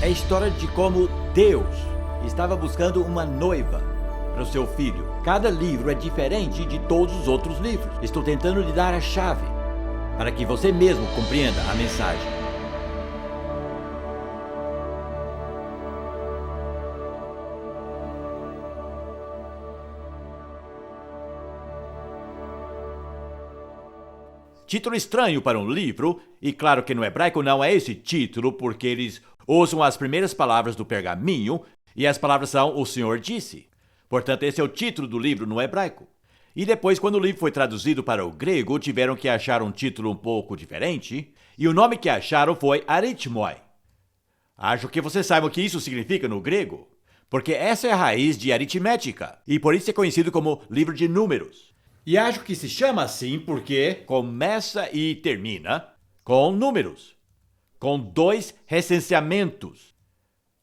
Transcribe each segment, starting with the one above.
É a história de como Deus estava buscando uma noiva para o seu filho. Cada livro é diferente de todos os outros livros. Estou tentando lhe dar a chave para que você mesmo compreenda a mensagem. Título estranho para um livro, e claro que no hebraico não é esse título, porque eles usam as primeiras palavras do pergaminho, e as palavras são "o Senhor disse". Portanto, esse é o título do livro no hebraico. E depois, quando o livro foi traduzido para o grego, tiveram que achar um título um pouco diferente, e o nome que acharam foi Aritmoi. Acho que você sabe o que isso significa no grego, porque essa é a raiz de aritmética, e por isso é conhecido como livro de números. E acho que se chama assim porque começa e termina com números, com 2 recenseamentos.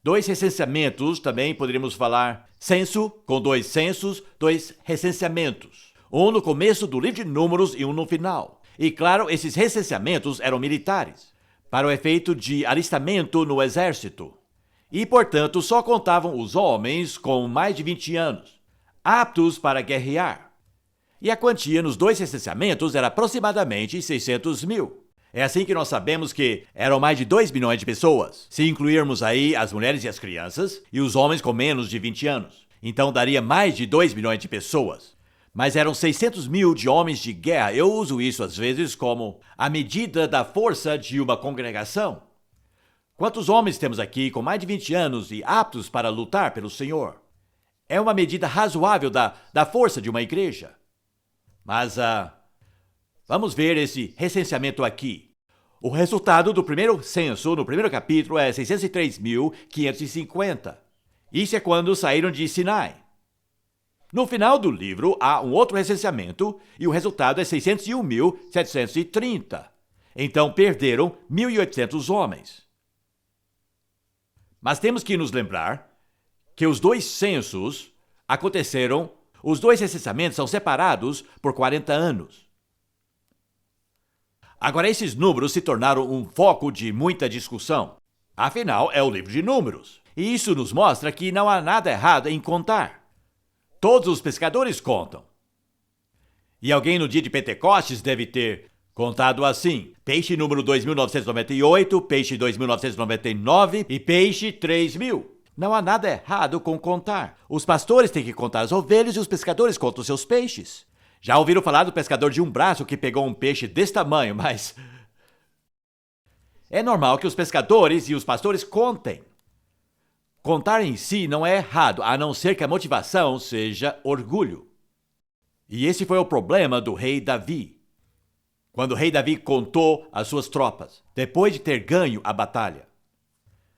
2 recenseamentos, também poderíamos falar censo, com 2 censos, 2 recenseamentos. Um no começo do livro de números e um no final. E claro, esses recenseamentos eram militares, para o efeito de alistamento no exército. E, portanto, só contavam os homens com mais de 20 anos, aptos para guerrear. E a quantia nos 2 recenseamentos era aproximadamente 600 mil. É assim que nós sabemos que eram mais de 2 milhões de pessoas, se incluirmos aí as mulheres e as crianças, e os homens com menos de 20 anos. Então daria mais de 2 milhões de pessoas. Mas eram 600 mil de homens de guerra. Eu uso isso às vezes como a medida da força de uma congregação. Quantos homens temos aqui com mais de 20 anos e aptos para lutar pelo Senhor? É uma medida razoável da força de uma igreja. Mas vamos ver esse recenseamento aqui. O resultado do primeiro censo, no primeiro capítulo, é 603.550. Isso é quando saíram de Sinai. No final do livro, há um outro recenseamento e o resultado é 601.730. Então, perderam 1.800 homens. Mas temos que nos lembrar que os 2 censos aconteceram. Os 2 recenseamentos são separados por 40 anos. Agora, esses números se tornaram um foco de muita discussão. Afinal, é o livro de números. E isso nos mostra que não há nada errado em contar. Todos os pescadores contam. E alguém no dia de Pentecostes deve ter contado assim: peixe número 2.998, peixe 2.999 e peixe 3.000. Não há nada errado com contar. Os pastores têm que contar as ovelhas e os pescadores contam seus peixes. Já ouviram falar do pescador de um braço que pegou um peixe desse tamanho, mas é normal que os pescadores e os pastores contem. Contar em si não é errado, a não ser que a motivação seja orgulho. E esse foi o problema do rei Davi. Quando o rei Davi contou as suas tropas, depois de ter ganho a batalha.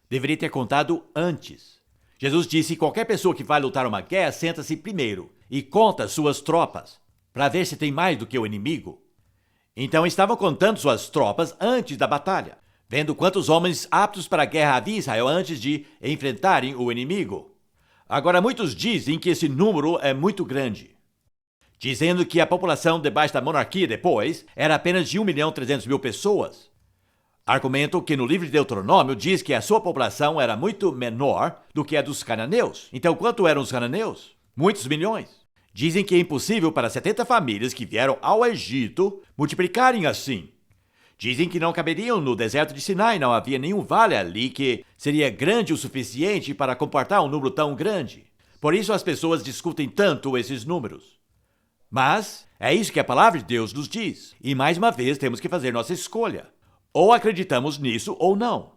Deveria ter contado antes. Jesus disse que qualquer pessoa que vai lutar uma guerra senta-se primeiro e conta suas tropas, para ver se tem mais do que o inimigo. Então estavam contando suas tropas antes da batalha, vendo quantos homens aptos para a guerra havia em Israel antes de enfrentarem o inimigo. Agora, muitos dizem que esse número é muito grande, dizendo que a população debaixo da monarquia depois era apenas de 1.300.000 pessoas. Argumento que no livro de Deuteronômio diz que a sua população era muito menor do que a dos cananeus. Então, quanto eram os cananeus? Muitos milhões. Dizem que é impossível para 70 famílias que vieram ao Egito multiplicarem assim. Dizem que não caberiam no deserto de Sinai, não havia nenhum vale ali que seria grande o suficiente para comportar um número tão grande. Por isso as pessoas discutem tanto esses números. Mas é isso que a palavra de Deus nos diz. E mais uma vez temos que fazer nossa escolha. Ou acreditamos nisso ou não.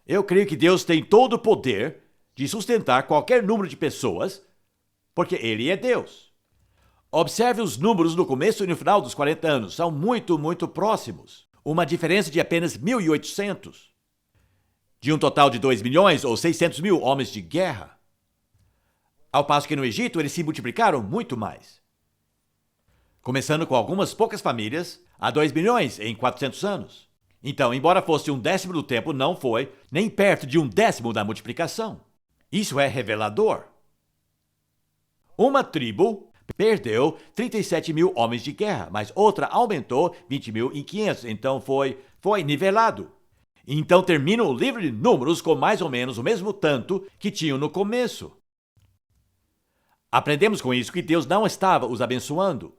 Eu creio que Deus tem todo o poder de sustentar qualquer número de pessoas, porque Ele é Deus. Observe os números no começo e no final dos 40 anos. São muito, muito próximos. Uma diferença de apenas 1.800. De um total de 2 milhões ou 600 mil homens de guerra. Ao passo que no Egito eles se multiplicaram muito mais. Começando com algumas poucas famílias, a 2 milhões em 400 anos. Então, embora fosse 1/10 do tempo, não foi nem perto de 1/10 da multiplicação. Isso é revelador. Uma tribo perdeu 37 mil homens de guerra, mas outra aumentou 20.500, então foi nivelado. Então termina o livro de Números com mais ou menos o mesmo tanto que tinham no começo. Aprendemos com isso que Deus não estava os abençoando.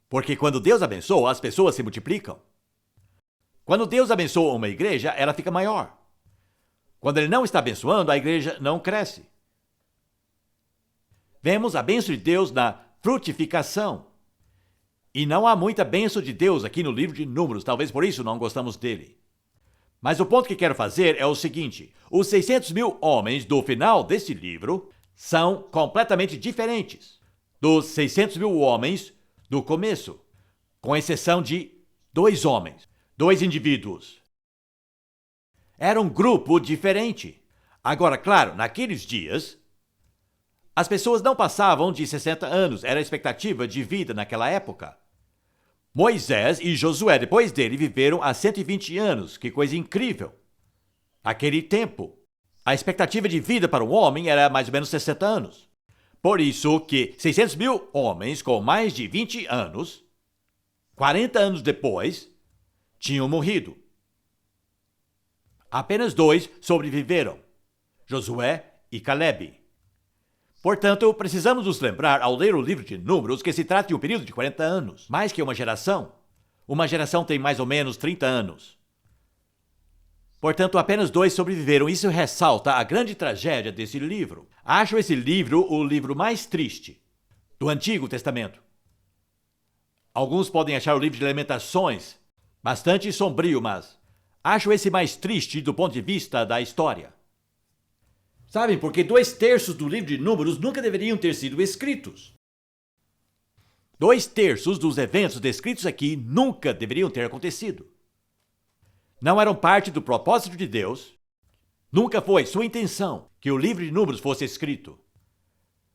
Porque quando Deus abençoa, as pessoas se multiplicam. Quando Deus abençoa uma igreja, ela fica maior. Quando Ele não está abençoando, a igreja não cresce. Vemos a bênção de Deus na frutificação. E não há muita bênção de Deus aqui no livro de Números, talvez por isso não gostamos dele. Mas o ponto que quero fazer é o seguinte: os 600 mil homens do final desse livro são completamente diferentes dos 600 mil homens do começo, com exceção de 2 homens, 2 indivíduos. Era um grupo diferente. Agora, claro, naqueles dias, as pessoas não passavam de 60 anos, era a expectativa de vida naquela época. Moisés e Josué, depois dele, viveram há 120 anos, que coisa incrível. Naquele tempo, a expectativa de vida para um homem era mais ou menos 60 anos. Por isso que 600 mil homens com mais de 20 anos, 40 anos depois, tinham morrido. Apenas 2 sobreviveram, Josué e Calebe. Portanto, precisamos nos lembrar, ao ler o livro de Números, que se trata de um período de 40 anos, mais que uma geração. Uma geração tem mais ou menos 30 anos. Portanto, apenas 2 sobreviveram. Isso ressalta a grande tragédia desse livro. Acho esse livro o livro mais triste do Antigo Testamento. Alguns podem achar o livro de Lamentações bastante sombrio, mas acho esse mais triste do ponto de vista da história. Sabem, porque 2/3 do livro de Números nunca deveriam ter sido escritos. 2/3 dos eventos descritos aqui nunca deveriam ter acontecido. Não eram parte do propósito de Deus. Nunca foi sua intenção que o livro de Números fosse escrito.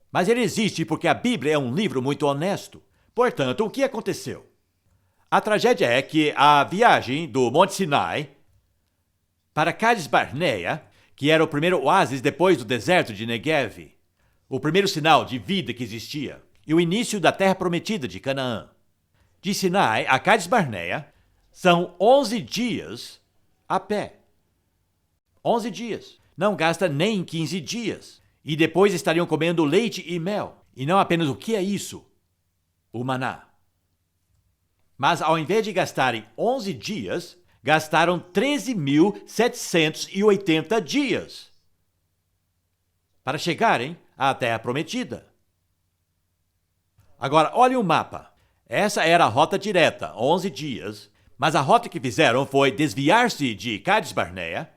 Mas ele existe porque a Bíblia é um livro muito honesto. Portanto, o que aconteceu? A tragédia é que a viagem do Monte Sinai para Cades Barneia, que era o primeiro oásis depois do deserto de Negev, o primeiro sinal de vida que existia, e o início da terra prometida de Canaã. De Sinai a Cades Barneia são 11 dias a pé. 11 dias. Não gasta nem 15 dias. E depois estariam comendo leite e mel. E não apenas o que é isso? O maná. Mas ao invés de gastarem 11 dias, gastaram 13.780 dias para chegarem à Terra Prometida. Agora, olhe o mapa. Essa era a rota direta, 11 dias, mas a rota que fizeram foi desviar-se de Cades Barneia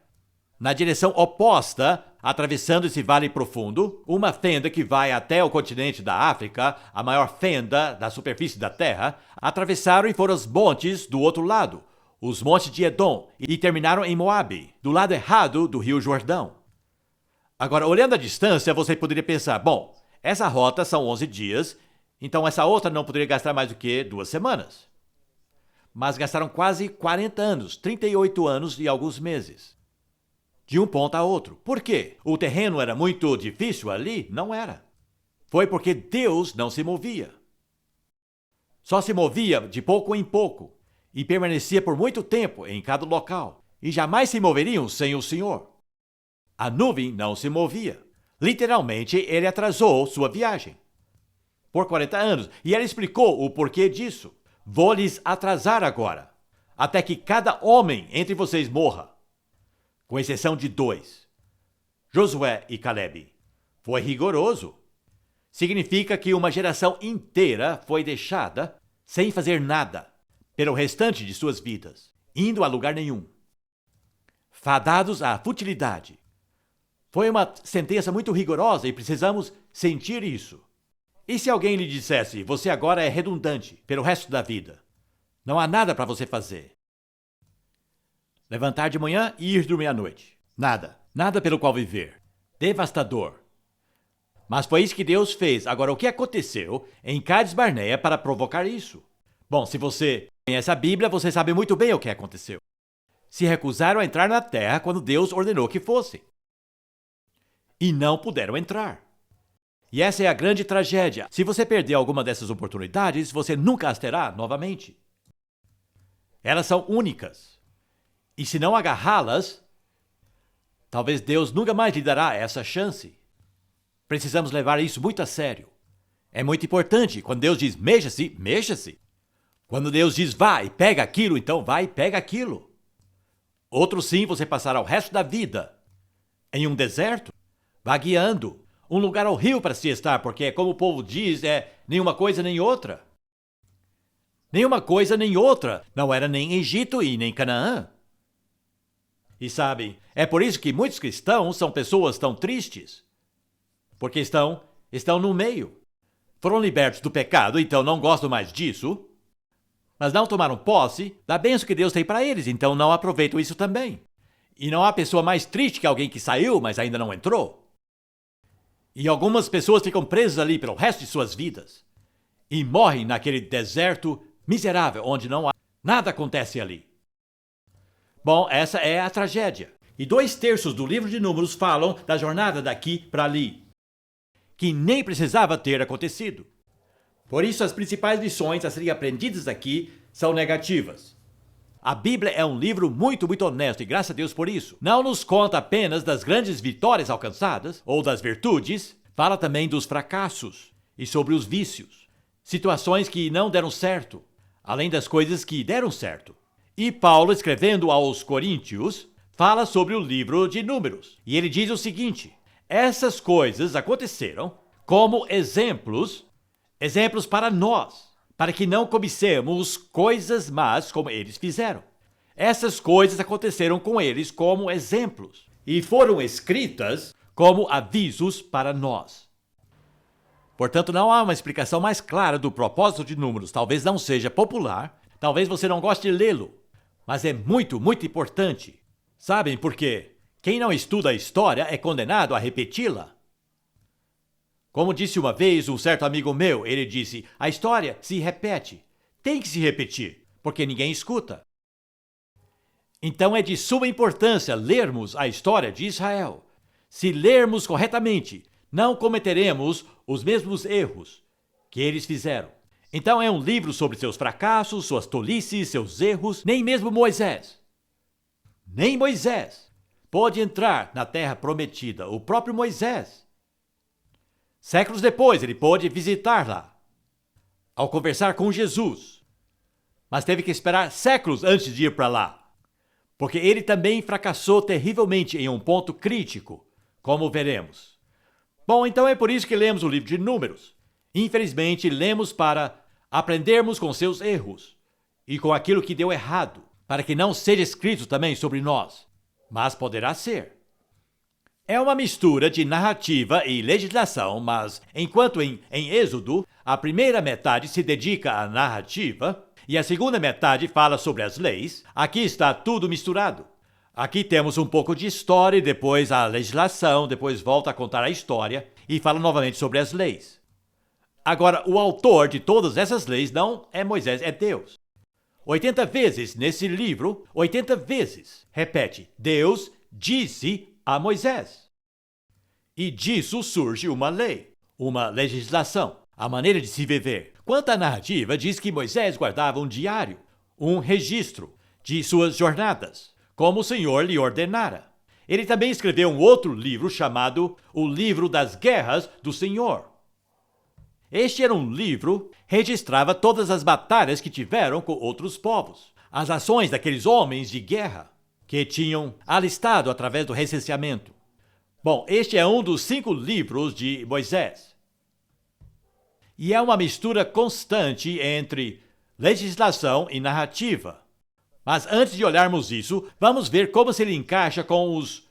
na direção oposta, atravessando esse vale profundo, uma fenda que vai até o continente da África, a maior fenda da superfície da Terra, atravessaram e foram aos montes do outro lado, os montes de Edom, e terminaram em Moabe, do lado errado do rio Jordão. Agora, olhando à distância, você poderia pensar, bom, essa rota são 11 dias, então essa outra não poderia gastar mais do que 2 semanas. Mas gastaram quase 40 anos, 38 anos e alguns meses. De um ponto a outro. Por quê? O terreno era muito difícil ali? Não era. Foi porque Deus não se movia. Só se movia de pouco em pouco e permanecia por muito tempo em cada local. E jamais se moveriam sem o Senhor. A nuvem não se movia. Literalmente, ele atrasou sua viagem. Por 40 anos. E ele explicou o porquê disso. Vou lhes atrasar agora, até que cada homem entre vocês morra. Com exceção de 2, Josué e Calebe. Foi rigoroso. Significa que uma geração inteira foi deixada sem fazer nada pelo restante de suas vidas, indo a lugar nenhum. Fadados à futilidade. Foi uma sentença muito rigorosa e precisamos sentir isso. E se alguém lhe dissesse, você agora é redundante pelo resto da vida? Não há nada para você fazer. Levantar de manhã e ir dormir à noite. Nada. Nada pelo qual viver. Devastador. Mas foi isso que Deus fez. Agora, o que aconteceu em Cades Barneia para provocar isso? Bom, se você conhece a Bíblia, você sabe muito bem o que aconteceu. Se recusaram a entrar na terra quando Deus ordenou que fossem. E não puderam entrar. E essa é a grande tragédia. Se você perder alguma dessas oportunidades, você nunca as terá novamente. Elas são únicas. E se não agarrá-las, talvez Deus nunca mais lhe dará essa chance. Precisamos levar isso muito a sério. É muito importante. Quando Deus diz mexa-se, mexa-se. Quando Deus diz vá e pega aquilo, então vai e pega aquilo. Outro sim, você passará o resto da vida em um deserto, vagueando, um lugar horrível para se estar, porque, como o povo diz, é nenhuma coisa nem outra. Nenhuma coisa nem outra. Não era nem Egito e nem Canaã. E sabem, é por isso que muitos cristãos são pessoas tão tristes. Porque estão no meio. Foram libertos do pecado, então não gostam mais disso. Mas não tomaram posse da bênção que Deus tem para eles, então não aproveitam isso também. E não há pessoa mais triste que alguém que saiu, mas ainda não entrou. E algumas pessoas ficam presas ali pelo resto de suas vidas. E morrem naquele deserto miserável, onde não há nada acontece ali. Bom, essa é a tragédia. E 2/3 do livro de Números falam da jornada daqui para ali, que nem precisava ter acontecido. Por isso, as principais lições a serem aprendidas aqui são negativas. A Bíblia é um livro muito honesto e graças a Deus por isso. Não nos conta apenas das grandes vitórias alcançadas ou das virtudes, fala também dos fracassos e sobre os vícios, situações que não deram certo, além das coisas que deram certo. E Paulo, escrevendo aos Coríntios, fala sobre o livro de Números. E ele diz o seguinte: essas coisas aconteceram como exemplos para nós, para que não cobicemos coisas más como eles fizeram. Essas coisas aconteceram com eles como exemplos e foram escritas como avisos para nós. Portanto, não há uma explicação mais clara do propósito de Números. Talvez não seja popular, talvez você não goste de lê-lo, mas é muito importante. Sabem por quê? Quem não estuda a história é condenado a repeti-la. Como disse uma vez um certo amigo meu, ele disse: a história se repete. Tem que se repetir, porque ninguém escuta. Então é de suma importância lermos a história de Israel. Se lermos corretamente, não cometeremos os mesmos erros que eles fizeram. Então é um livro sobre seus fracassos, suas tolices, seus erros. Nem mesmo Moisés pôde entrar na terra prometida. O próprio Moisés. Séculos depois, ele pôde visitar lá, ao conversar com Jesus. Mas teve que esperar séculos antes de ir para lá, porque ele também fracassou terrivelmente em um ponto crítico, como veremos. Bom, então é por isso que lemos o livro de Números. Infelizmente, lemos para aprendermos com seus erros e com aquilo que deu errado, para que não seja escrito também sobre nós, mas poderá ser. É uma mistura de narrativa e legislação, mas enquanto em Êxodo, a primeira metade se dedica à narrativa e a segunda metade fala sobre as leis, aqui está tudo misturado. Aqui temos um pouco de história e depois a legislação, depois volta a contar a história e fala novamente sobre as leis. Agora, o autor de todas essas leis não é Moisés, é Deus. 80 vezes nesse livro, 80 vezes, repete, Deus disse a Moisés. E disso surge uma lei, uma legislação, a maneira de se viver. Quanto à narrativa, diz que Moisés guardava um diário, um registro de suas jornadas, como o Senhor lhe ordenara. Ele também escreveu um outro livro chamado O Livro das Guerras do Senhor. Este era um livro que registrava todas as batalhas que tiveram com outros povos, as ações daqueles homens de guerra que tinham alistado através do recenseamento. Bom, este é um dos 5 livros de Moisés. E é uma mistura constante entre legislação e narrativa. Mas antes de olharmos isso, vamos ver como se ele encaixa com os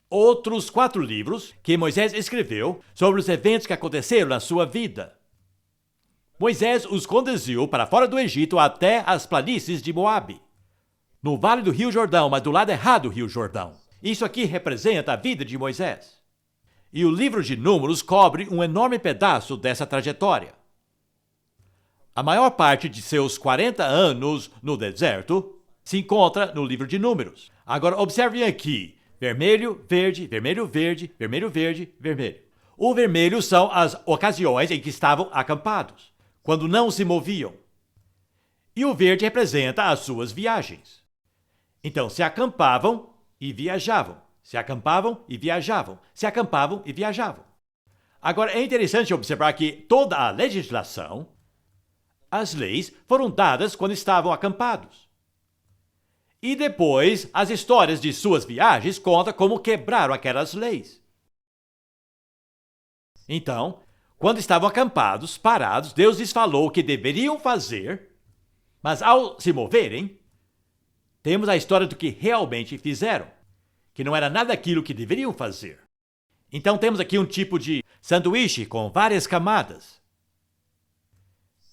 outros 4 livros que Moisés escreveu sobre os eventos que aconteceram na sua vida. Moisés os conduziu para fora do Egito até as planícies de Moabe, no vale do Rio Jordão, mas do lado errado do Rio Jordão. Isso aqui representa a vida de Moisés. E o livro de Números cobre um enorme pedaço dessa trajetória. A maior parte de seus 40 anos no deserto se encontra no livro de Números. Agora observem aqui, vermelho, verde, vermelho, verde, vermelho, verde, vermelho. O vermelho são as ocasiões em que estavam acampados, quando não se moviam. E o verde representa as suas viagens. Então, se acampavam e viajavam. Se acampavam e viajavam. Se acampavam e viajavam. Agora, é interessante observar que toda a legislação, as leis, foram dadas quando estavam acampados. E depois, as histórias de suas viagens contam como quebraram aquelas leis. Então, quando estavam acampados, parados, Deus lhes falou o que deveriam fazer, mas ao se moverem, temos a história do que realmente fizeram, que não era nada daquilo que deveriam fazer. Então temos aqui um tipo de sanduíche com várias camadas.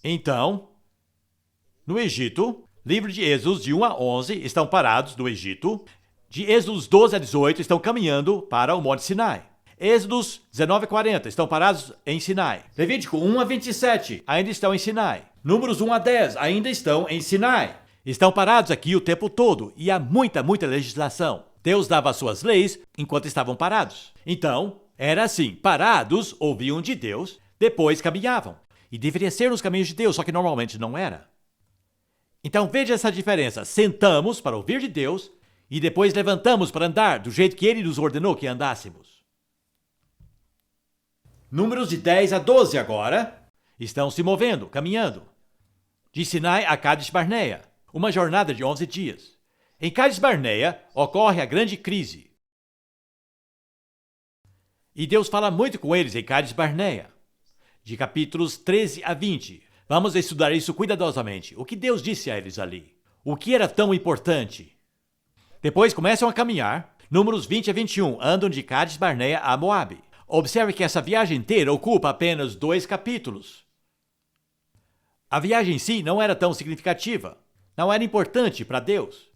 Então, no Egito, livro de Êxodo de 1 a 11 estão parados no Egito. De Êxodos 12 a 18 estão caminhando para o Monte Sinai. Êxodos 19 a 40 estão parados em Sinai. Levítico 1 a 27 ainda estão em Sinai. Números 1 a 10 ainda estão em Sinai. Estão parados aqui o tempo todo e há muita legislação. Deus dava as suas leis enquanto estavam parados. Então, era assim, parados, ouviam de Deus, depois caminhavam. E deveria ser nos caminhos de Deus, só que normalmente não era. Então veja essa diferença. Sentamos para ouvir de Deus e depois levantamos para andar do jeito que Ele nos ordenou que andássemos. Números de 10 a 12 agora estão se movendo, caminhando. De Sinai a Cádiz Barneia, uma jornada de 11 dias. Em Cádiz Barneia ocorre a grande crise. E Deus fala muito com eles em Cádiz Barneia, de capítulos 13 a 20. Vamos estudar isso cuidadosamente. O que Deus disse a eles ali? O que era tão importante? Depois começam a caminhar. Números 20 a 21 andam de Cádiz Barneia a Moabe. Observe que essa viagem inteira ocupa apenas 2 capítulos. A viagem em si não era tão significativa. Não era importante para Deus.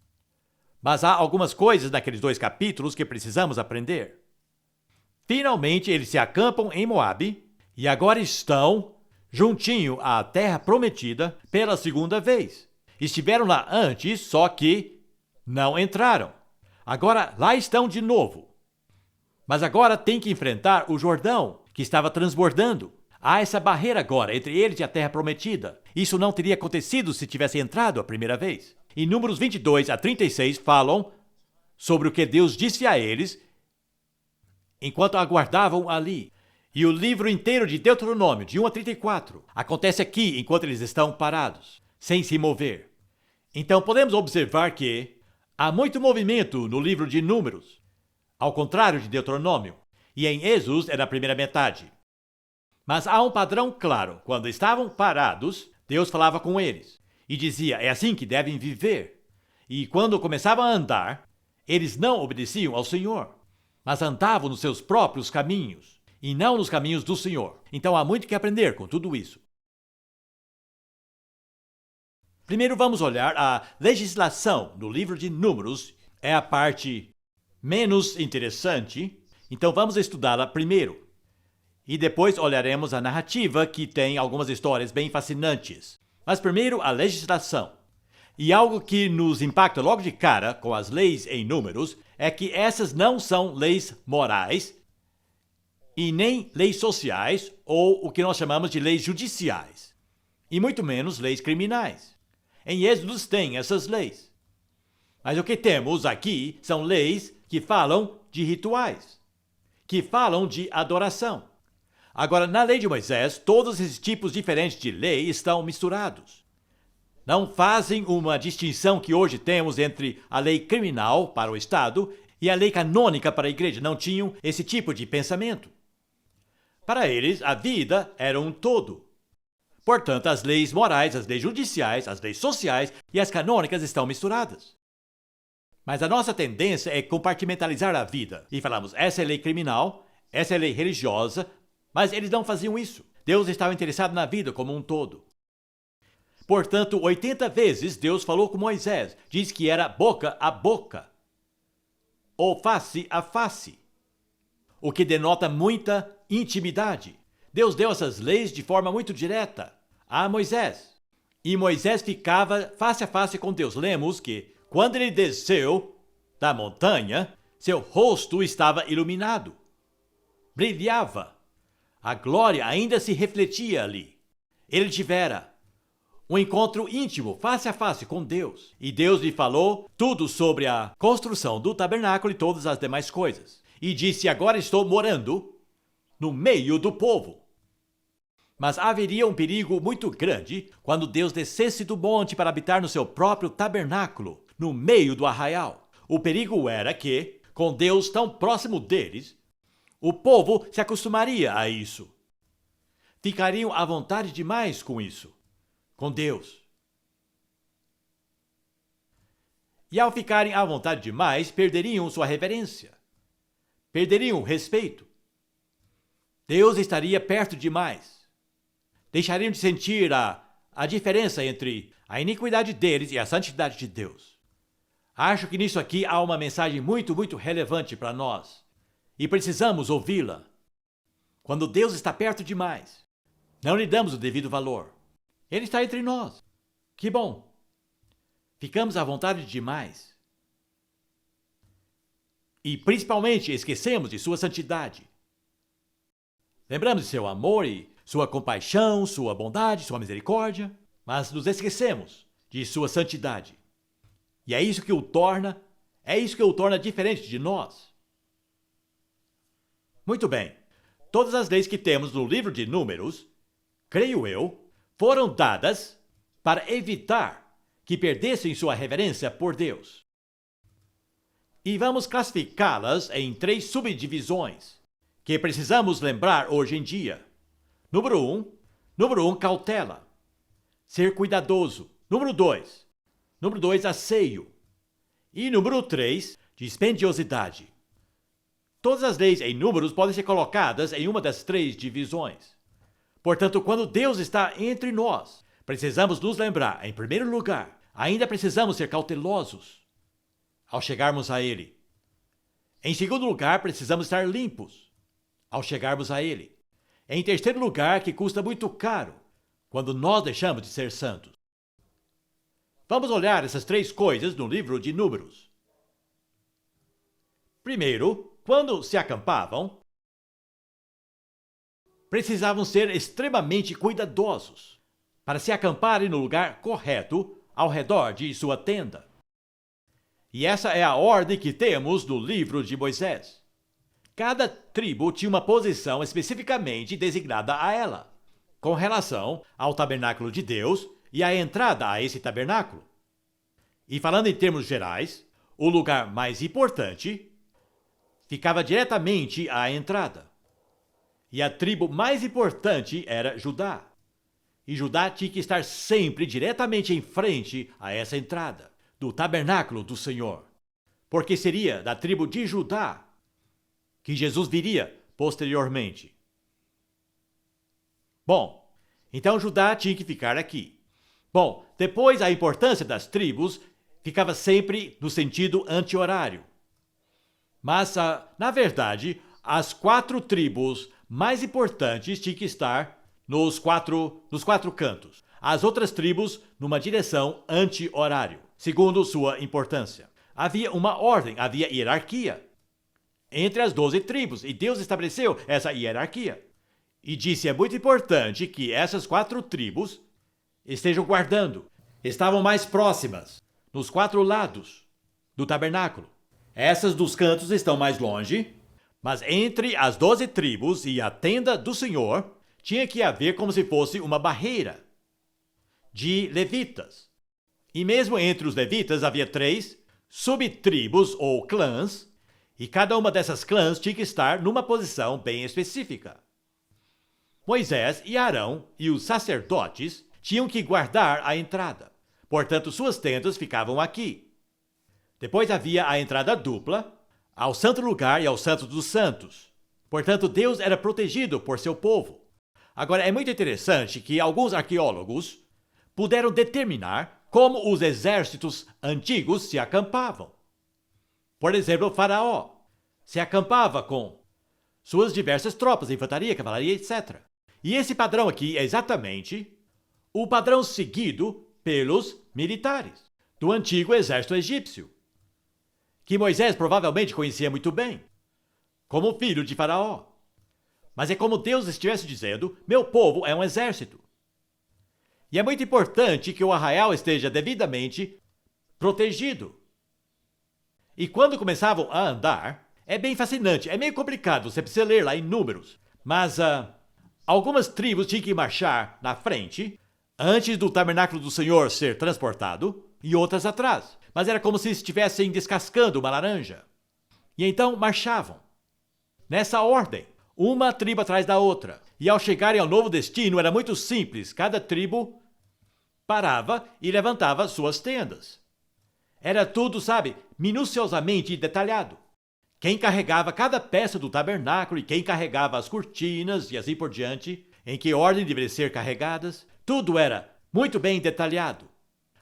Mas há algumas coisas naqueles 2 capítulos que precisamos aprender. Finalmente, eles se acampam em Moabe e agora estão juntinho à terra prometida pela segunda vez. Estiveram lá antes, só que não entraram. Agora lá estão de novo. Mas agora tem que enfrentar o Jordão, que estava transbordando. Há essa barreira agora entre eles e a terra prometida. Isso não teria acontecido se tivesse entrado a primeira vez. E Números 22 a 36 falam sobre o que Deus disse a eles enquanto aguardavam ali. E o livro inteiro de Deuteronômio, de 1 a 34, acontece aqui enquanto eles estão parados, sem se mover. Então podemos observar que há muito movimento no livro de Números, ao contrário de Deuteronômio, e em Êxodo é na primeira metade. Mas há um padrão claro. Quando estavam parados, Deus falava com eles e dizia, é assim que devem viver. E quando começavam a andar, eles não obedeciam ao Senhor, mas andavam nos seus próprios caminhos e não nos caminhos do Senhor. Então há muito que aprender com tudo isso. Primeiro vamos olhar a legislação no livro de Números. É a parte menos interessante, então vamos estudá-la primeiro. E depois olharemos a narrativa, que tem algumas histórias bem fascinantes. Mas primeiro a legislação. E algo que nos impacta logo de cara com as leis em Números é que essas não são leis morais e nem leis sociais ou o que nós chamamos de leis judiciais. E muito menos leis criminais. Em Êxodo tem essas leis. Mas o que temos aqui são leis que falam de rituais, que falam de adoração. Agora, na lei de Moisés, todos esses tipos diferentes de lei estão misturados. Não fazem uma distinção que hoje temos entre a lei criminal para o Estado e a lei canônica para a igreja. Não tinham esse tipo de pensamento. Para eles, a vida era um todo. Portanto, as leis morais, as leis judiciais, as leis sociais e as canônicas estão misturadas. Mas a nossa tendência é compartimentalizar a vida. E falamos, essa é lei criminal, essa é lei religiosa, mas eles não faziam isso. Deus estava interessado na vida como um todo. Portanto, 80 vezes Deus falou com Moisés. Diz que era boca a boca, ou face a face, o que denota muita intimidade. Deus deu essas leis de forma muito direta a Moisés. E Moisés ficava face a face com Deus. Lemos que, quando ele desceu da montanha, seu rosto estava iluminado. Brilhava. A glória ainda se refletia ali. Ele tivera um encontro íntimo, face a face com Deus. E Deus lhe falou tudo sobre a construção do tabernáculo e todas as demais coisas. E disse: agora estou morando no meio do povo. Mas haveria um perigo muito grande quando Deus descesse do monte para habitar no seu próprio tabernáculo, no meio do arraial. O perigo era que, com Deus tão próximo deles, o povo se acostumaria a isso. Ficariam à vontade demais com isso, com Deus. E ao ficarem à vontade demais, perderiam sua reverência. Perderiam o respeito. Deus estaria perto demais. Deixariam de sentir a diferença entre a iniquidade deles e a santidade de Deus. Acho que nisso aqui há uma mensagem muito, muito relevante para nós. E precisamos ouvi-la. Quando Deus está perto demais, não lhe damos o devido valor. Ele está entre nós. Que bom. Ficamos à vontade demais. E principalmente esquecemos de sua santidade. Lembramos de seu amor e sua compaixão, sua bondade, sua misericórdia, mas nos esquecemos de sua santidade. E é isso que o torna diferente de nós. Muito bem. Todas as leis que temos no livro de Números, creio eu, foram dadas para evitar que perdessem sua reverência por Deus. E vamos classificá-las em 3 subdivisões que precisamos lembrar hoje em dia. Número 1, cautela. Ser cuidadoso. Número 2, asseio. E número 3, dispendiosidade. Todas as leis em números podem ser colocadas em uma das 3 divisões. Portanto, quando Deus está entre nós, precisamos nos lembrar, em primeiro lugar, ainda precisamos ser cautelosos ao chegarmos a Ele. Em segundo lugar, precisamos estar limpos ao chegarmos a Ele. Em terceiro lugar, que custa muito caro quando nós deixamos de ser santos. Vamos olhar essas 3 coisas no livro de Números. Primeiro, quando se acampavam, precisavam ser extremamente cuidadosos para se acamparem no lugar correto ao redor de sua tenda. E essa é a ordem que temos no livro de Moisés. Cada tribo tinha uma posição especificamente designada a ela, com relação ao tabernáculo de Deus e à entrada a esse tabernáculo. E falando em termos gerais, o lugar mais importante ficava diretamente à entrada. E a tribo mais importante era Judá. E Judá tinha que estar sempre diretamente em frente a essa entrada do tabernáculo do Senhor, porque seria da tribo de Judá que Jesus viria posteriormente. Bom, então Judá tinha que ficar aqui. Bom, depois a importância das tribos ficava sempre no sentido anti-horário. Mas, na verdade, as 4 tribos mais importantes tinham que estar nos quatro cantos. As outras tribos numa direção anti-horário, segundo sua importância. Havia uma ordem, havia hierarquia entre as 12 tribos, e Deus estabeleceu essa hierarquia. E disse: é muito importante que essas 4 tribos estejam guardando, estavam mais próximas, nos 4 lados do tabernáculo. Essas dos cantos estão mais longe, mas entre as 12 tribos e a tenda do Senhor, tinha que haver como se fosse uma barreira de levitas. E mesmo entre os levitas havia 3 subtribos ou clãs, e cada uma dessas clãs tinha que estar numa posição bem específica. Moisés e Arão e os sacerdotes tinham que guardar a entrada. Portanto, suas tendas ficavam aqui. Depois havia a entrada dupla, ao santo lugar e ao santo dos santos. Portanto, Deus era protegido por seu povo. Agora, é muito interessante que alguns arqueólogos puderam determinar como os exércitos antigos se acampavam. Por exemplo, Faraó se acampava com suas diversas tropas, infantaria, cavalaria, etc. E esse padrão aqui é exatamente o padrão seguido pelos militares do antigo exército egípcio, que Moisés provavelmente conhecia muito bem, como filho de Faraó. Mas é como Deus estivesse dizendo: meu povo é um exército. E é muito importante que o arraial esteja devidamente protegido. E quando começavam a andar, é bem fascinante, é meio complicado, você precisa ler lá em Números. Mas algumas tribos tinham que marchar na frente, antes do tabernáculo do Senhor ser transportado, e outras atrás. Mas era como se estivessem descascando uma laranja. E então marchavam. Nessa ordem, uma tribo atrás da outra. E ao chegarem ao novo destino, era muito simples. Cada tribo parava e levantava suas tendas. Era tudo, sabe, minuciosamente detalhado. Quem carregava cada peça do tabernáculo e quem carregava as cortinas e assim por diante, em que ordem deveriam ser carregadas, tudo era muito bem detalhado.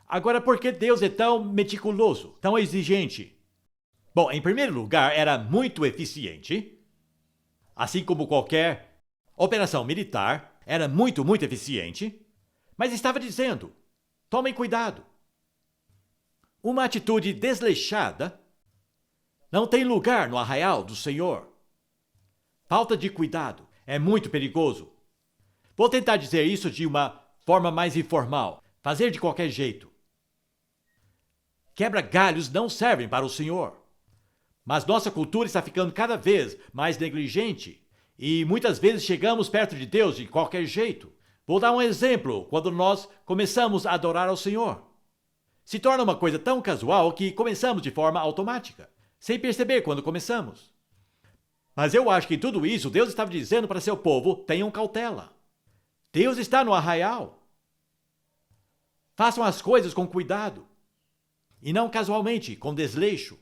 Agora, por que Deus é tão meticuloso, tão exigente? Bom, em primeiro lugar, era muito eficiente. Assim como qualquer operação militar, era muito eficiente. Mas estava dizendo, tomem cuidado. Uma atitude desleixada não tem lugar no arraial do Senhor. Falta de cuidado é muito perigoso. Vou tentar dizer isso de uma forma mais informal. Fazer de qualquer jeito. Quebra-galhos não servem para o Senhor. Mas nossa cultura está ficando cada vez mais negligente. E muitas vezes chegamos perto de Deus de qualquer jeito. Vou dar um exemplo quando nós começamos a adorar ao Senhor. Se torna uma coisa tão casual que começamos de forma automática, sem perceber quando começamos. Mas eu acho que tudo isso Deus estava dizendo para seu povo, tenham cautela. Deus está no arraial. Façam as coisas com cuidado. E não casualmente, com desleixo.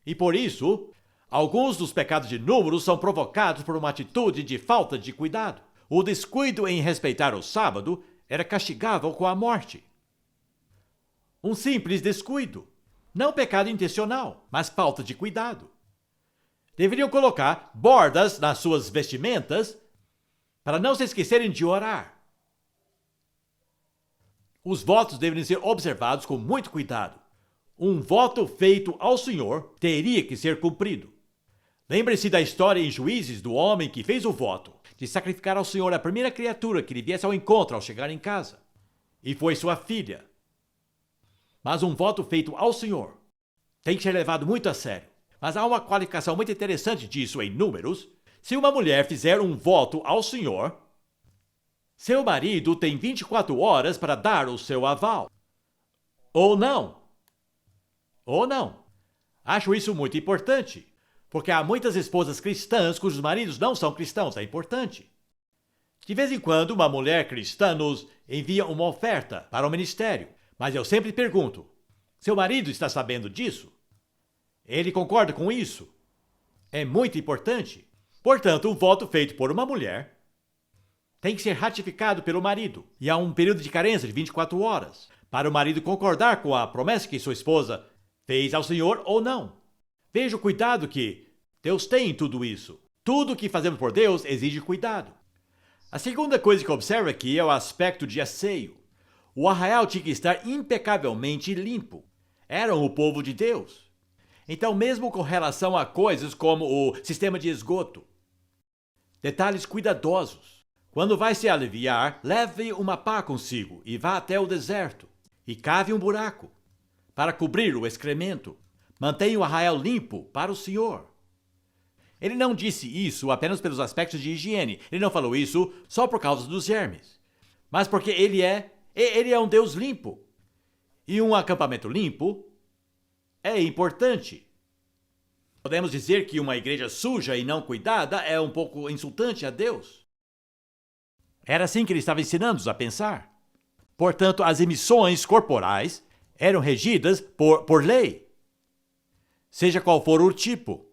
E por isso, alguns dos pecados de Números são provocados por uma atitude de falta de cuidado. O descuido em respeitar o sábado era castigável com a morte. Um simples descuido. Não pecado intencional, mas falta de cuidado. Deveriam colocar bordas nas suas vestimentas para não se esquecerem de orar. Os votos deveriam ser observados com muito cuidado. Um voto feito ao Senhor teria que ser cumprido. Lembre-se da história em Juízes do homem que fez o voto de sacrificar ao Senhor a primeira criatura que lhe viesse ao encontro ao chegar em casa. E foi sua filha. Mas um voto feito ao Senhor tem que ser levado muito a sério. Mas há uma qualificação muito interessante disso em Números. Se uma mulher fizer um voto ao Senhor, seu marido tem 24 horas para dar o seu aval. Ou não. Ou não. Acho isso muito importante, porque há muitas esposas cristãs cujos maridos não são cristãos, é importante. De vez em quando, uma mulher cristã nos envia uma oferta para o ministério, mas eu sempre pergunto, seu marido está sabendo disso? Ele concorda com isso? É muito importante. Portanto, um voto feito por uma mulher tem que ser ratificado pelo marido, e há um período de carência de 24 horas, para o marido concordar com a promessa que sua esposa fez ao Senhor ou não. Veja o cuidado que Deus tem em tudo isso. Tudo que fazemos por Deus exige cuidado. A segunda coisa que eu observo aqui é o aspecto de asseio. O arraial tinha que estar impecavelmente limpo. Eram o povo de Deus. Então, mesmo com relação a coisas como o sistema de esgoto, detalhes cuidadosos. Quando vai se aliviar, leve uma pá consigo e vá até o deserto e cave um buraco para cobrir o excremento. Mantenha o arraial limpo para o Senhor. Ele não disse isso apenas pelos aspectos de higiene. Ele não falou isso só por causa dos germes. Mas porque ele é um Deus limpo. E um acampamento limpo é importante. Podemos dizer que uma igreja suja e não cuidada é um pouco insultante a Deus. Era assim que ele estava ensinando-os a pensar. Portanto, as emissões corporais eram regidas por lei, seja qual for o tipo.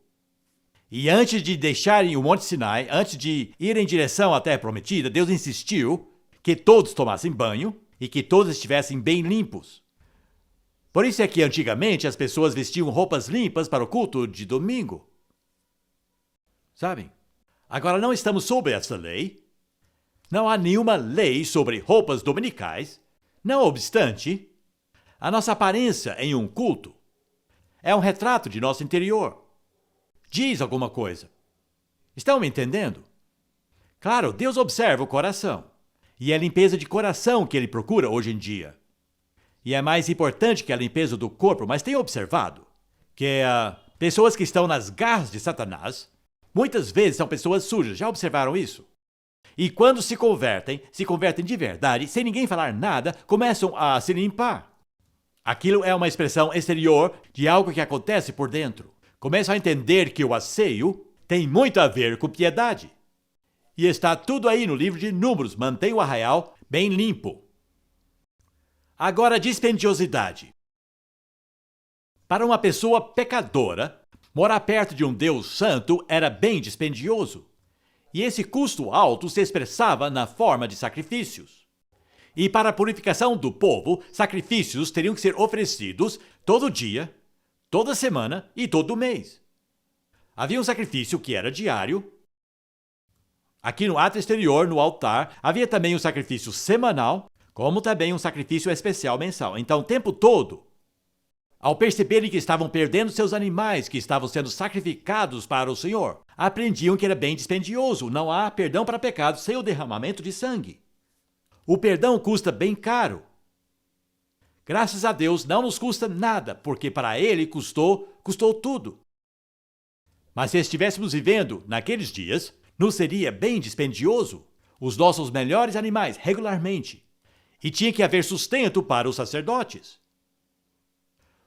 E antes de deixarem o Monte Sinai, antes de ir em direção à Terra Prometida, Deus insistiu que todos tomassem banho e que todos estivessem bem limpos. Por isso é que antigamente as pessoas vestiam roupas limpas para o culto de domingo. Sabem? Agora não estamos sob essa lei. Não há nenhuma lei sobre roupas dominicais. Não obstante, a nossa aparência em um culto é um retrato de nosso interior. Diz alguma coisa. Estão me entendendo? Claro, Deus observa o coração. E é a limpeza de coração que ele procura hoje em dia. E é mais importante que a limpeza do corpo, mas tem observado que pessoas que estão nas garras de Satanás, muitas vezes são pessoas sujas. Já observaram isso? E quando se convertem de verdade, sem ninguém falar nada, começam a se limpar. Aquilo é uma expressão exterior de algo que acontece por dentro. Começam a entender que o asseio tem muito a ver com piedade. E está tudo aí no livro de Números. Mantenha o arraial bem limpo. Agora, dispendiosidade. Para uma pessoa pecadora, morar perto de um Deus santo era bem dispendioso. E esse custo alto se expressava na forma de sacrifícios. E para a purificação do povo, sacrifícios teriam que ser oferecidos todo dia, toda semana e todo mês. Havia um sacrifício que era diário. Aqui no ato exterior, no altar, havia também um sacrifício semanal, como também um sacrifício especial mensal. Então, o tempo todo, ao perceberem que estavam perdendo seus animais, que estavam sendo sacrificados para o Senhor, aprendiam que era bem dispendioso. Não há perdão para pecados sem o derramamento de sangue. O perdão custa bem caro. Graças a Deus, não nos custa nada, porque para Ele custou tudo. Mas se estivéssemos vivendo naqueles dias, nos seria bem dispendioso os nossos melhores animais regularmente. E tinha que haver sustento para os sacerdotes.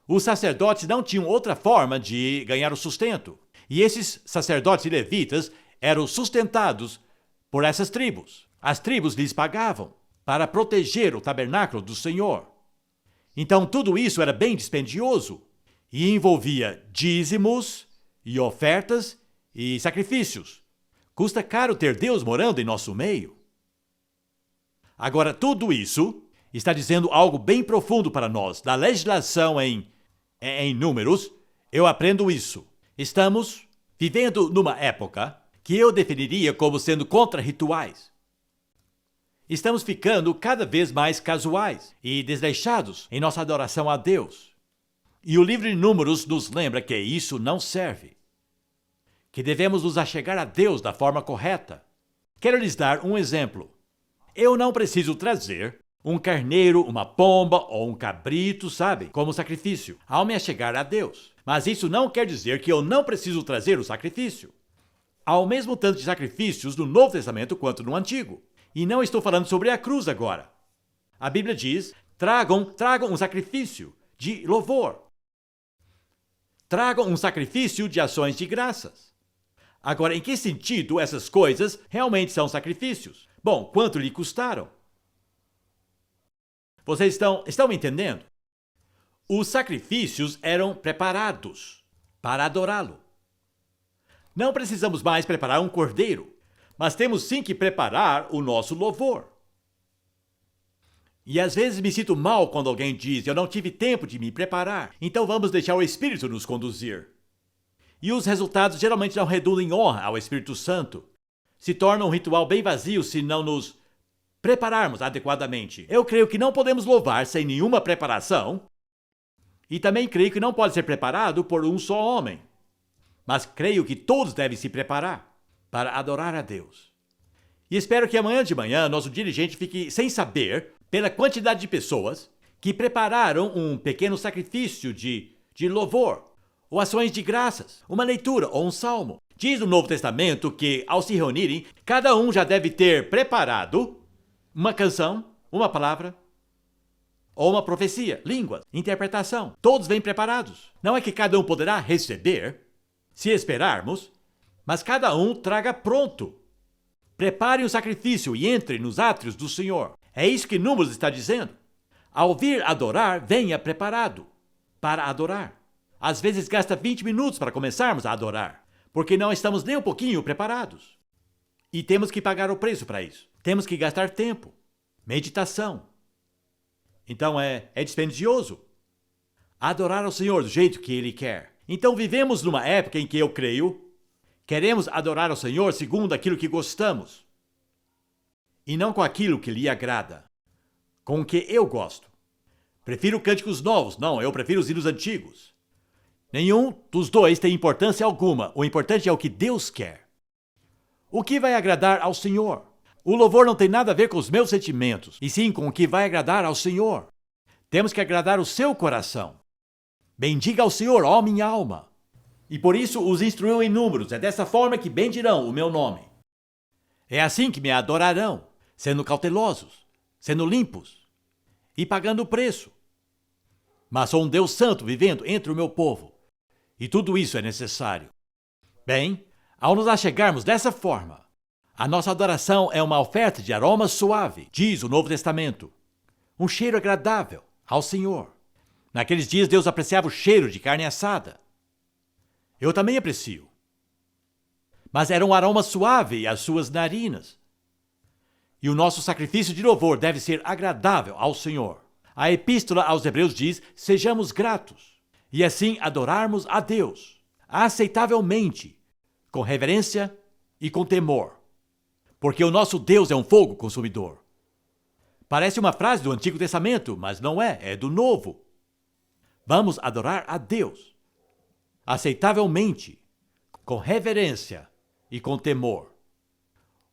Os sacerdotes não tinham outra forma de ganhar o sustento. E esses sacerdotes e levitas eram sustentados por essas tribos. As tribos lhes pagavam para proteger o tabernáculo do Senhor. Então tudo isso era bem dispendioso e envolvia dízimos e ofertas e sacrifícios. Custa caro ter Deus morando em nosso meio. Agora, tudo isso está dizendo algo bem profundo para nós. Da legislação em Números, eu aprendo isso. Estamos vivendo numa época que eu definiria como sendo contra rituais. Estamos ficando cada vez mais casuais e desleixados em nossa adoração a Deus. E o livro de Números nos lembra que isso não serve. Que devemos nos achegar a Deus da forma correta. Quero lhes dar um exemplo. Eu não preciso trazer um carneiro, uma pomba ou um cabrito, sabe, como sacrifício, ao me achegar a Deus. Mas isso não quer dizer que eu não preciso trazer o sacrifício. Há o mesmo tanto de sacrifícios no Novo Testamento quanto no Antigo. E não estou falando sobre a cruz agora. A Bíblia diz, tragam um sacrifício de louvor. Tragam um sacrifício de ações de graças. Agora, em que sentido essas coisas realmente são sacrifícios? Bom, quanto lhe custaram? Vocês estão me entendendo? Os sacrifícios eram preparados para adorá-lo. Não precisamos mais preparar um cordeiro, mas temos sim que preparar o nosso louvor. E às vezes me sinto mal quando alguém diz, eu não tive tempo de me preparar, então vamos deixar o Espírito nos conduzir. E os resultados geralmente não redundam em honra ao Espírito Santo. Se torna um ritual bem vazio se não nos prepararmos adequadamente. Eu creio que não podemos louvar sem nenhuma preparação. E também creio que não pode ser preparado por um só homem. Mas creio que todos devem se preparar para adorar a Deus. E espero que amanhã de manhã nosso dirigente fique sem saber, pela quantidade de pessoas que prepararam um pequeno sacrifício de louvor, ou ações de graças, uma leitura ou um salmo. Diz o Novo Testamento que, ao se reunirem, cada um já deve ter preparado uma canção, uma palavra, ou uma profecia, línguas, interpretação. Todos vêm preparados. Não é que cada um poderá receber, se esperarmos, mas cada um traga pronto. Prepare o sacrifício e entre nos átrios do Senhor. É isso que Números está dizendo. Ao vir adorar, venha preparado para adorar. Às vezes gasta 20 minutos para começarmos a adorar, porque não estamos nem um pouquinho preparados. E temos que pagar o preço para isso. Temos que gastar tempo, meditação. Então é dispendioso. Adorar ao Senhor do jeito que Ele quer. Então vivemos numa época em que eu creio, queremos adorar ao Senhor segundo aquilo que gostamos. E não com aquilo que lhe agrada. Com o que eu gosto. Prefiro cânticos novos. Não, eu prefiro os hinos antigos. Nenhum dos dois tem importância alguma. O importante é o que Deus quer. O que vai agradar ao Senhor? O louvor não tem nada a ver com os meus sentimentos, e sim com o que vai agradar ao Senhor. Temos que agradar o seu coração. Bendiga ao Senhor, ó minha alma. E por isso os instruiu em números. É dessa forma que bendirão o meu nome. É assim que me adorarão, sendo cautelosos, sendo limpos e pagando o preço. Mas sou um Deus santo vivendo entre o meu povo. E tudo isso é necessário. Bem, ao nos achegarmos dessa forma, a nossa adoração é uma oferta de aroma suave, diz o Novo Testamento. Um cheiro agradável ao Senhor. Naqueles dias Deus apreciava o cheiro de carne assada. Eu também aprecio. Mas era um aroma suave às suas narinas. E o nosso sacrifício de louvor deve ser agradável ao Senhor. A Epístola aos Hebreus diz: sejamos gratos, e assim adorarmos a Deus, aceitavelmente, com reverência e com temor. Porque o nosso Deus é um fogo consumidor. Parece uma frase do Antigo Testamento, mas não é, é do Novo. Vamos adorar a Deus, aceitavelmente, com reverência e com temor.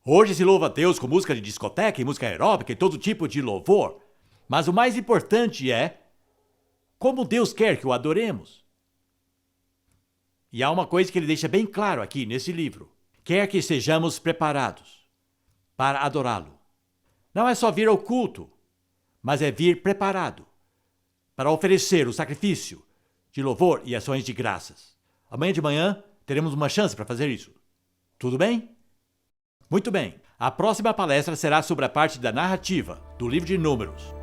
Hoje se louva a Deus com música de discoteca e música aeróbica e todo tipo de louvor, mas o mais importante é como Deus quer que o adoremos. E há uma coisa que ele deixa bem claro aqui nesse livro. Quer que sejamos preparados para adorá-lo. Não é só vir ao culto, mas é vir preparado para oferecer o sacrifício de louvor e ações de graças. Amanhã de manhã teremos uma chance para fazer isso. Tudo bem? Muito bem. A próxima palestra será sobre a parte da narrativa do livro de Números.